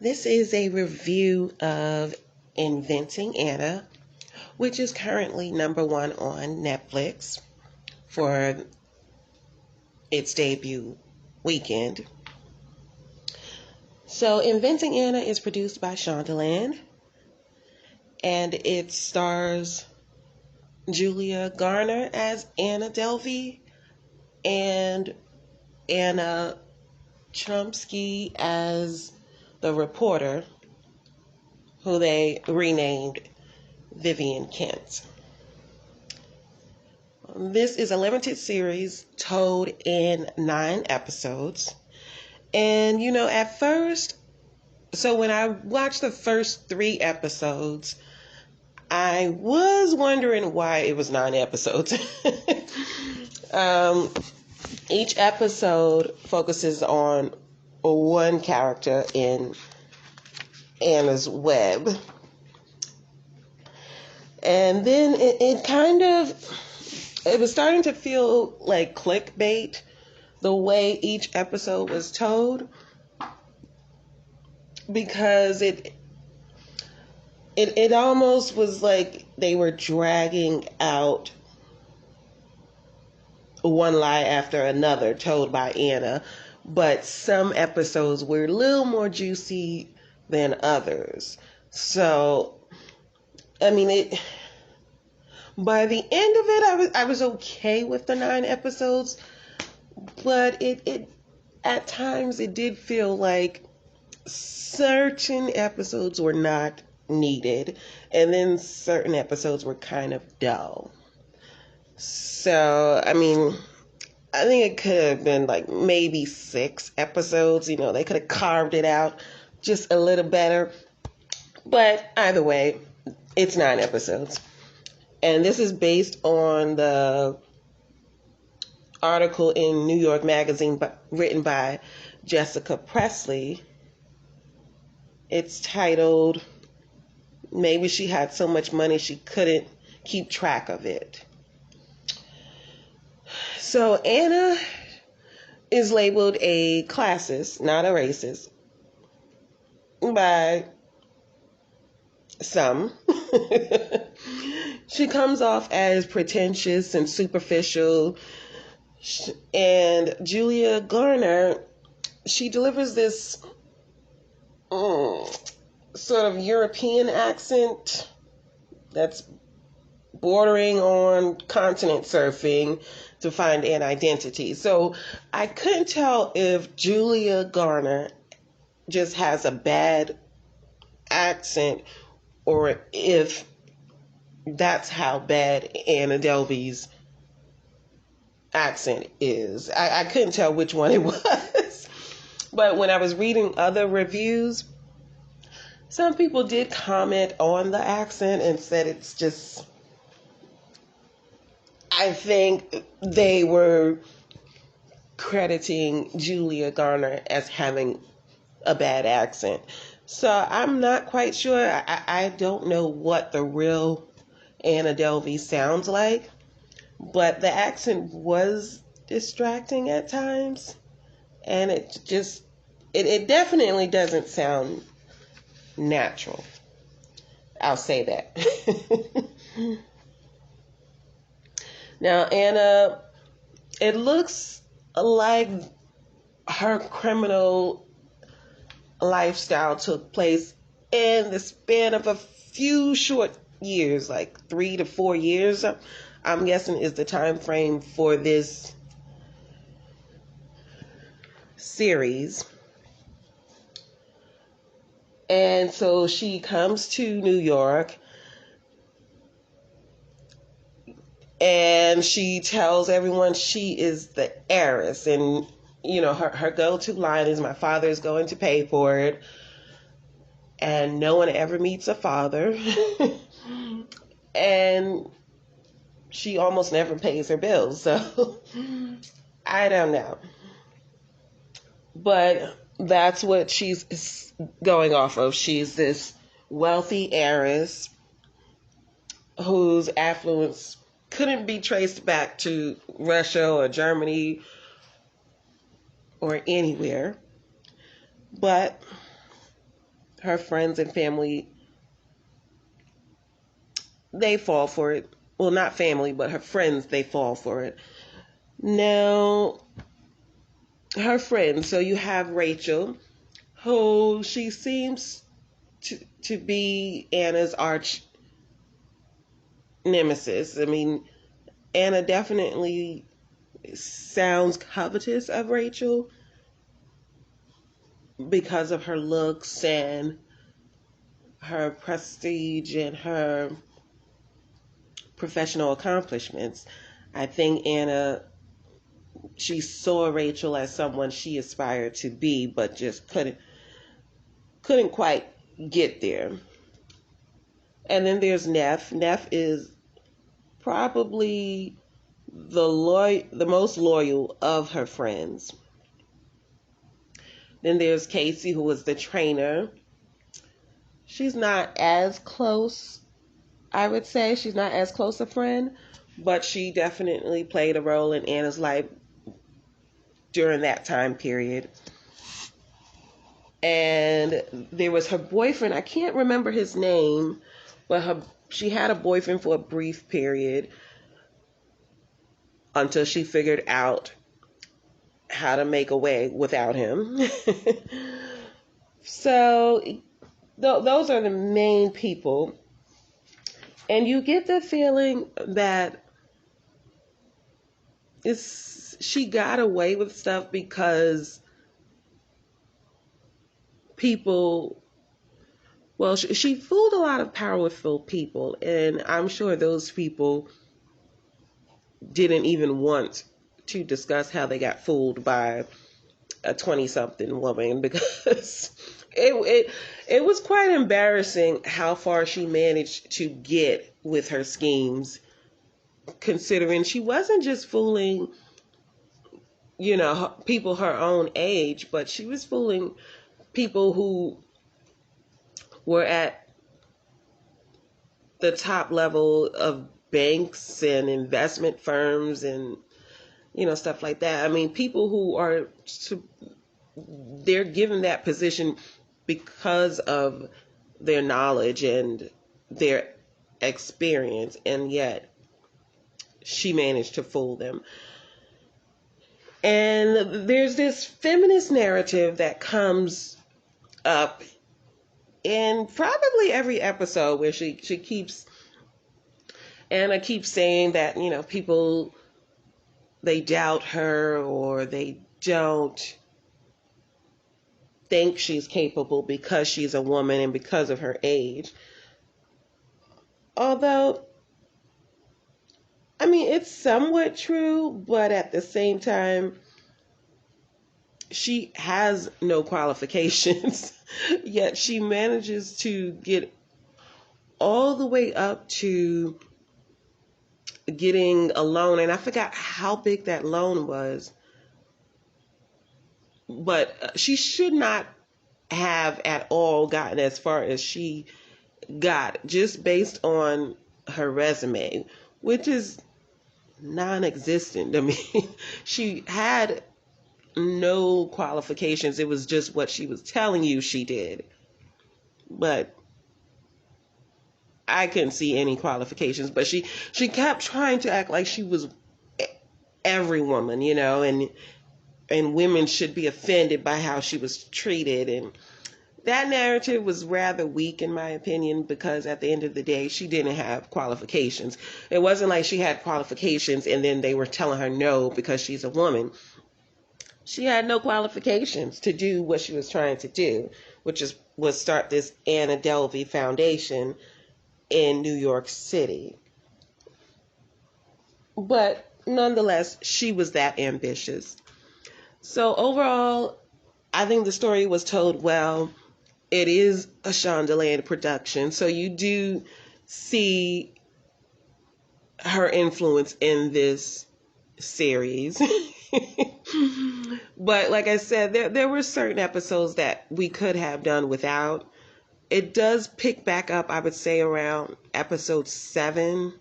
This is a review of Inventing Anna, which is currently #1 on Netflix for its debut weekend. So, Inventing Anna is produced by Shondaland, and it stars Julia Garner as Anna Delvey and Anna Chomsky as the reporter, who they renamed Vivian Kent. This is a limited series told in 9 episodes. And, at first, so when I watched the first 3 episodes, I was wondering why it was 9 episodes. Each episode focuses on one character in Anna's web. And then it was starting to feel like clickbait the way each episode was told, because it almost was like they were dragging out one lie after another told by Anna, but some episodes were a little more juicy than others. So, by the end of it, I was okay with the 9 episodes, but it at times it did feel like certain episodes were not needed, and then certain episodes were kind of dull. So, I think it could have been like maybe 6 episodes. They could have carved it out just a little better. But either way, it's 9 episodes. And this is based on the article in New York Magazine written by Jessica Pressler. It's titled, "Maybe She Had So Much Money She Couldn't Keep Track of It." So Anna is labeled a classist, not a racist, by some. She comes off as pretentious and superficial, and Julia Garner, she delivers this sort of European accent that's bordering on continent surfing to find an identity. So I couldn't tell if Julia Garner just has a bad accent or if that's how bad Anna Delvey's accent is. I couldn't tell which one it was. But when I was reading other reviews, some people did comment on the accent and said it's just, I think they were crediting Julia Garner as having a bad accent. So I'm not quite sure. I don't know what the real Anna Delvey sounds like, but the accent was distracting at times, and it definitely doesn't sound natural. I'll say that. Now, Anna, it looks like her criminal lifestyle took place in the span of a few short years, like 3 to 4 years, I'm guessing is the time frame for this series. And so she comes to New York and she tells everyone she is the heiress, and her go-to line is, "My father is going to pay for it," and no one ever meets a father. And she almost never pays her bills, so I don't know. But that's what she's going off of. She's this wealthy heiress whose affluence couldn't be traced back to Russia or Germany or anywhere. But her friends and family, they fall for it. Well, not family, but her friends, they fall for it. Now, her friends, so you have Rachel, who she seems to be Anna's arch nemesis. I mean, Anna definitely sounds covetous of Rachel because of her looks and her prestige and her professional accomplishments. I think Anna, she saw Rachel as someone she aspired to be, but just couldn't quite get there. And then there's Neff. Neff is probably the most loyal of her friends. Then there's Casey, who was the trainer. She's not as close, I would say. She's not as close a friend, but she definitely played a role in Anna's life during that time period. And there was her boyfriend. I can't remember his name, but she had a boyfriend for a brief period until she figured out how to make a way without him. So those are the main people. And you get the feeling that she got away with stuff because people, well, she fooled a lot of powerful people, and I'm sure those people didn't even want to discuss how they got fooled by a 20-something woman, because it was quite embarrassing how far she managed to get with her schemes, considering she wasn't just fooling, people her own age, but she was fooling people who were at the top level of banks and investment firms and stuff like that. I mean, people who they're given that position because of their knowledge and their experience, and yet she managed to fool them. And there's this feminist narrative that comes up in probably every episode where Anna keeps saying that, people, they doubt her, or they don't think she's capable because she's a woman and because of her age. Although, I mean, it's somewhat true, but at the same time, she has no qualifications, yet she manages to get all the way up to getting a loan. And I forgot how big that loan was, but she should not have at all gotten as far as she got, just based on her resume, which is non-existent. I mean, she had no qualifications. It was just what she was telling you she did. But I couldn't see any qualifications. But she kept trying to act like she was every woman, and women should be offended by how she was treated. And that narrative was rather weak, in my opinion, because at the end of the day, she didn't have qualifications. It wasn't like she had qualifications and then they were telling her no because she's a woman. She had no qualifications to do what she was trying to do, which was start this Anna Delvey Foundation in New York City. But nonetheless, she was that ambitious. So overall, I think the story was told well. It is a Shondaland production, so you do see her influence in this series. But like I said, there were certain episodes that we could have done without. It does pick back up, I would say, around episode 7.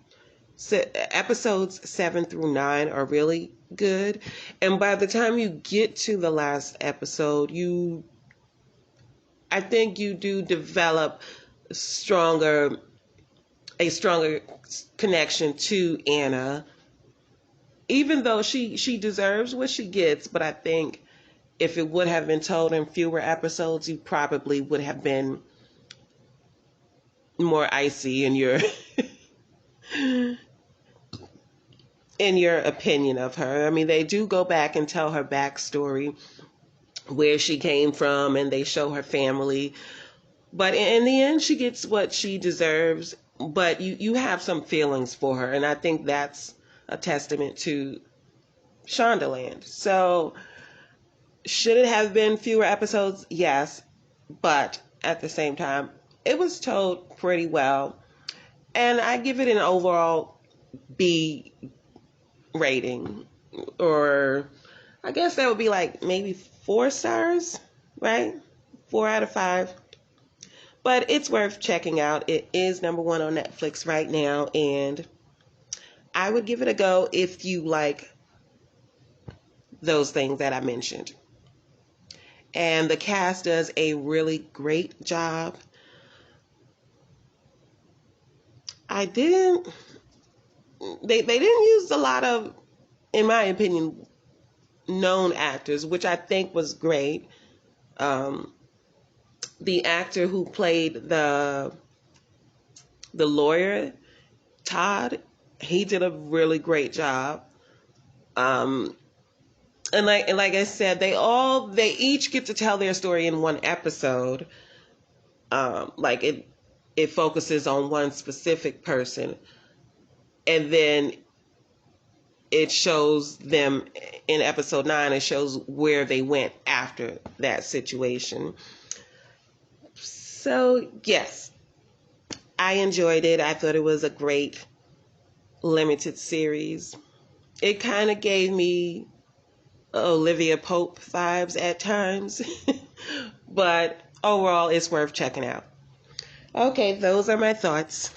So episodes 7 through 9 are really good. And by the time you get to the last episode, you I think you do develop a stronger connection to Anna, even though she deserves what she gets. But I think if it would have been told in fewer episodes, you probably would have been more icy in your in your opinion of her. I mean, they do go back and tell her backstory, where she came from, and they show her family. But in the end, she gets what she deserves. But you have some feelings for her, and I think that's a testament to Shondaland. So, should it have been fewer episodes? Yes. But at the same time, it was told pretty well. And I give it an overall B rating. Or I guess that would be like maybe 4 stars, right? 4 out of 5. But it's worth checking out. It is #1 on Netflix right now, and I would give it a go if you like those things that I mentioned. And the cast does a really great job. They didn't use a lot of, in my opinion, known actors, which I think was great. The actor who played the lawyer, Todd, he did a really great job. And like I said, they each get to tell their story in one episode. Like it focuses on one specific person, and then it shows them in episode 9. It shows where they went after that situation. So, yes, I enjoyed it. I thought it was a great limited series. It kind of gave me Olivia Pope vibes at times, but overall, it's worth checking out. Okay, those are my thoughts.